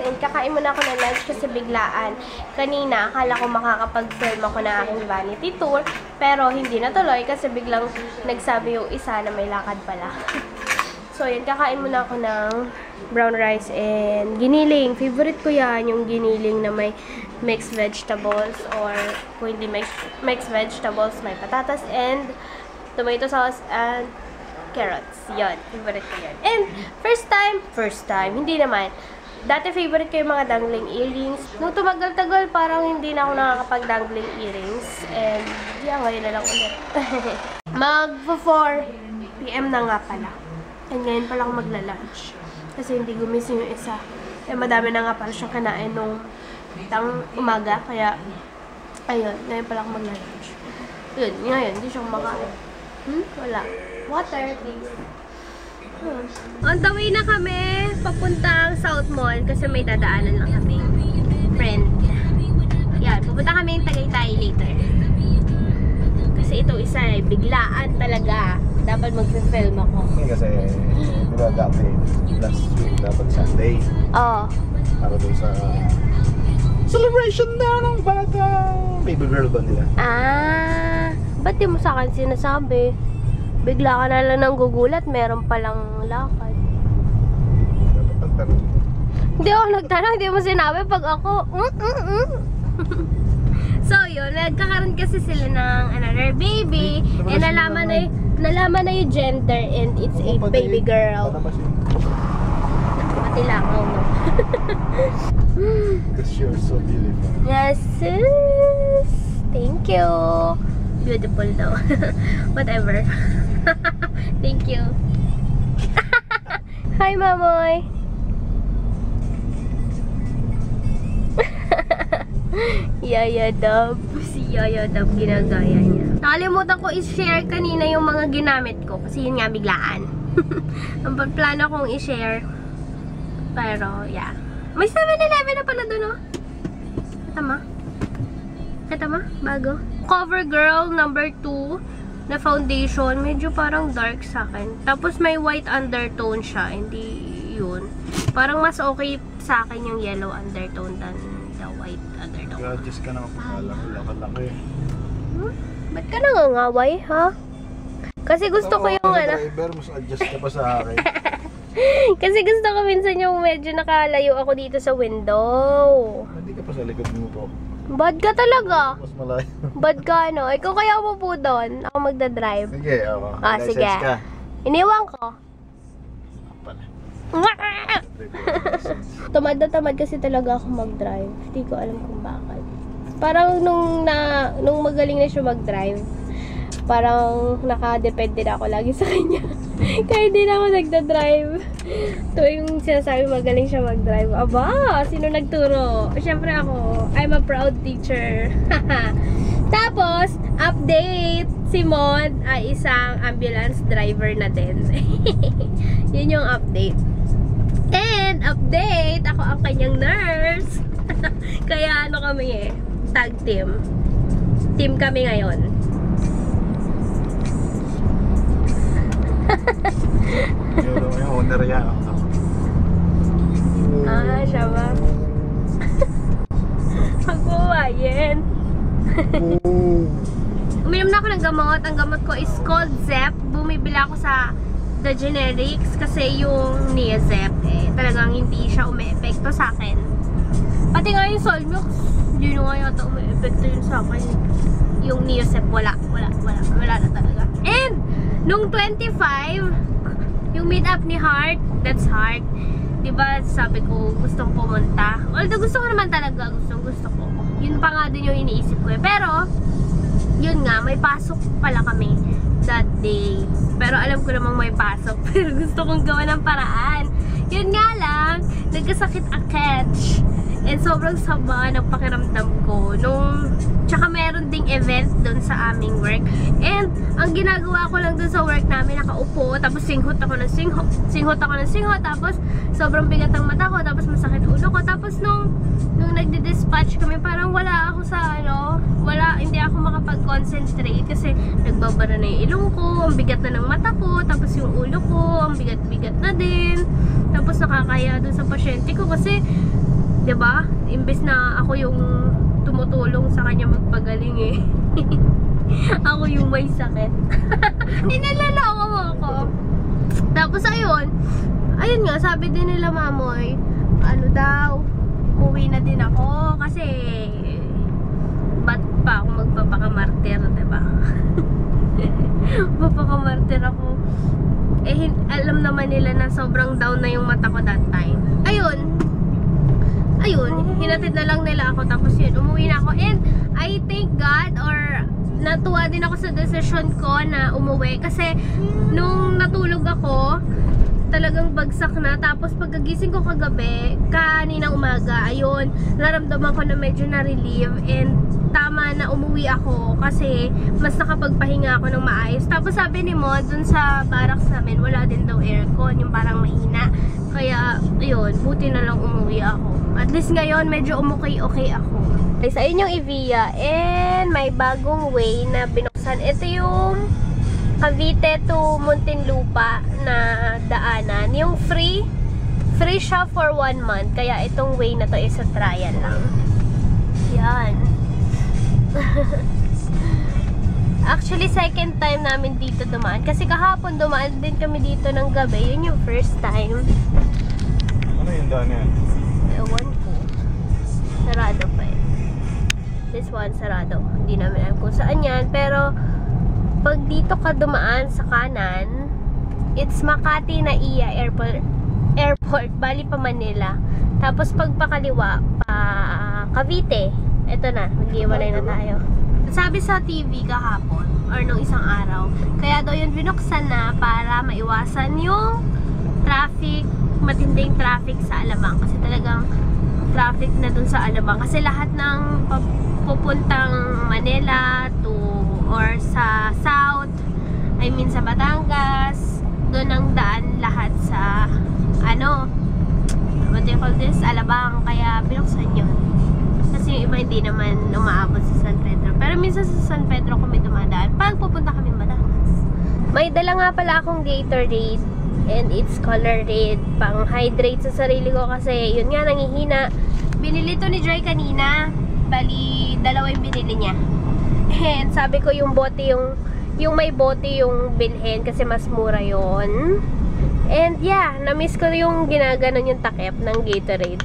and kakain muna ako ng lunch kasi biglaan. Kanina, akala ko makakapag-film ako na aking vanity tour, pero hindi natuloy kasi biglang nagsabi yung isa na may lakad pala. So, yun, kakain muna ako ng brown rice and giniling. Favorite ko yan, yung giniling na may mixed vegetables or kung hindi mixed vegetables, may patatas and tomato sauce and carrots. Yun, favorite ko yun. And first time, hindi naman. Dati favorite ko yung mga dangling earrings. Nung tumagal-tagal, parang hindi na ako nakakapag-dangling earrings. And, yeah, ngayon na lang ulit. Mag-4 PM na nga pala. And ngayon pala ako magla-lunch. Kasi hindi gumising yung isa. Eh, madami na nga pala siyang kanain nung umaga. Kaya, ayun, ngayon pala ako magla-lunch. Yun, ngayon, hindi siya kumakain. Wala. Water, please. On the way na kami, papuntang South Mall. Kasi may dadaanan lang kami. Friend. Yan, pupunta kami yung Tagaytay later. Kasi ito isa eh, biglaan talaga. Dapat mag-film ako. Kasi, diba dati, last week, dapat Sunday. Oo. Para doon sa celebration na ng bata. Baby girl ba nila? Ah, ba't di mo sa akin sinasabi? Bigla ka na lang nang gugulat, meron palang lakad. Dapat pagtanong. Hindi ako nagtanong, hindi mo sinabi pag ako, So yun, nagkakaroon kasi sila ng another baby, and nalaman na yung gender, and it's a baby girl. Pati langaw, no? Because you're so beautiful. Yes, sis. Thank you. Beautiful daw. Whatever. Thank you. Hi, Mamoy. Yaya Dub. Si Yaya Dub, ginagaya niya. Nakalimutan ko i-share kanina yung mga ginamit ko. Kasi yun nga, biglaan. Ang plano kong i-share. Pero, yeah. May 7-Eleven na pala dun, oh. Kita ma? Bago. CoverGirl number 2 na foundation. Medyo parang dark sa akin. Tapos may white undertone siya. Hindi yun. Parang mas okay sa akin yung yellow undertone than the white undertone. Gadgets ka naman pagkalaki. Ba't ka nangangaway, ha? Kasi gusto ko yung driver, mas adjust ka pa sa akin. Kasi gusto ko minsan yung medyo nakalayo ako dito sa window. Hindi ka pa sa likod mo po. Bad ka talaga. Mas malayo. Bad ka, no? Ikaw kaya mo po doon. Ako magdadrive. Sige, ako. Sige. Ka. Iniwan ko. Pala. Tamad na tamad kasi talaga ako mag-drive. Hindi ko alam kung bakit. Parang nung magaling na siya mag-drive, parang nakadepende na ako lagi sa kanya. Kaya hindi na ako nagda-drive. Ito yung sinasabi magaling siya mag-drive. Aba, sino nagturo? Siyempre ako. I'm a proud teacher. Tapos, update. Si Mon ay isang ambulance driver na din. Yun yung update. And, update. Ako ang kanyang nurse. Kaya ano kami eh. Tag team. Team kami ngayon. Yung owner yan. Ah, siya ba? Magbuwayin. Uminom na ako ng gamot. Ang gamot ko is called Zep. Bumibili ako sa The Generics kasi yung Neozep talagang hindi siya umi-epekto sa akin. Pati nga yung Solmux, hindi na nga yata umi-epekto yun sa akin. Yung Neozep, wala na talaga. And, nung 25, yung meet-up ni Heart, that's Heart. Diba, sabi ko, gustong pumunta. Although gusto ko naman talaga, gusto ko. Yun pa nga din yung iniisip ko eh. Pero, yun nga, may pasok pala kami that day. Pero alam ko namang may pasok. Pero gusto kong gawa ng paraan. Yun nga lang, nagkasakit ang catch. And sobrang sama ng pakiramdam ko. Tsaka meron ding event dun sa aming work. And ang ginagawa ko lang dun sa work namin, nakaupo. Tapos singhot ako ng singhot. Tapos sobrang bigat ang mata ko. Tapos masakit ulo ko. Tapos nung nagdi-dispatch kami, parang wala ako sa hindi ako makapag-concentrate. Kasi nagbabara na yung ilong ko. Ang bigat na ng mata ko. Tapos yung ulo ko, ang bigat-bigat na din. Tapos nakakaya dun sa pasyente ko kasi 'Diba? Imbes na ako yung tumutulong sa kanya magpagaling eh. Ako yung may sakit. Nilaloko mo ako. Tapos ayun nga, sabi din nila Mamoy, ano daw, umuwi na din ako kasi ba't pa ako magpapakamartir, diba? Magpapakamartir ako. Eh, alam naman nila na sobrang down na yung mata ko that time. Ayun, hinatid na lang nila ako, tapos yun, umuwi na ako. And I thank God, or natuwa din ako sa decision ko na umuwi kasi nung natulog ako, talagang bagsak na. Tapos pagkagising ko kagabi, kaninang umaga, ayun, nararamdaman ko na medyo na-relieve, and tama na umuwi ako kasi mas nakapagpahinga ako ng maayos. Tapos sabi ni Mo, dun sa barracks namin, wala din daw aircon, yung parang mahina. Kaya, ayun, buti na lang umuwi ako. At least ngayon, medyo okay ako. Okay, sa ayun yung Evia, and may bagong way na binuksan. Ito yung Cavite to Muntinlupa na daanan. Yung free siya for 1 month. Kaya itong way na to is a trial lang. Yan. Actually, second time namin dito dumaan. Kasi kahapon dumaan din kami dito ng gabi. Yun yung first time. Ano yung daan yan? Ewan ko. Sarado pa eh. This one, sarado. Hindi namin alam kung saan yan. Pero, pag dito ka dumaan sa kanan, it's Makati na Iya Airport, bali pa Manila. Tapos pag pakaliwa, pa Cavite. Ito na, mag-iwalay na tayo. Sabi sa TV kahapon, or nung isang araw, kaya daw yun binuksan na para maiwasan yung traffic, matinding traffic sa Alabang. Kasi talagang traffic na dun sa Alabang. Kasi lahat ng pupuntang Manila to or sa South, I mean sa Batangas, doon ang daan lahat sa what do you call this? Alabang. Kaya binuksan yun. Kasi yung iba hindi naman umaabot sa San Pedro. Pero minsan sa San Pedro kami dumadaan pag pupunta kami Batangas. May dala nga pala akong Gatorade, and it's color red, pang hydrate sa sarili ko kasi yun nga, nangihina. Binili to ni Joy kanina, bali dalawa yung binili niya, and sabi ko yung bote, yung may bote yung bilhin kasi mas mura yon. And yeah, na-miss ko yung ginaganon yung takip ng Gatorade.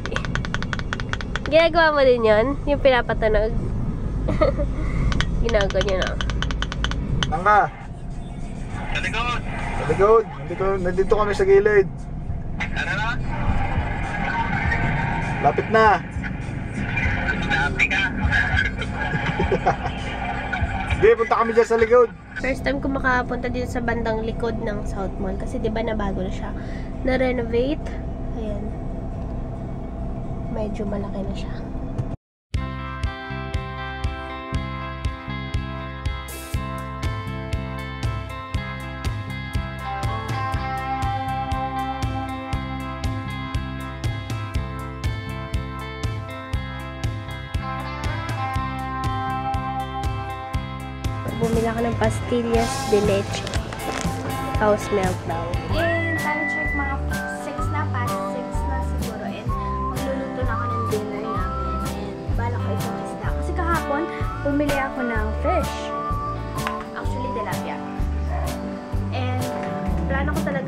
Ginagawa mo din yun? Yung pinapatunog? Ginagawa nyo na. Tangka! Sa likod! Sa likod! Nandito kami sa gilid. Ano na? Lapit na! Lapit ka! Hindi, punta kami dyan sa likod. First time ko makapunta dito sa bandang likod ng South Mall. Kasi diba nabago na siya. Na-renovate. Ayan. Medyo malaki na siya. Bumili ako ng pastillas de leche. House melt daw. And time check, mga 6 na, past 6 na siguro. And magluluto na ako ng dinner namin. And bala ko isang isda. Kasi kahapon, bumili ako ng fish. Actually, tilapia. And plano ko talaga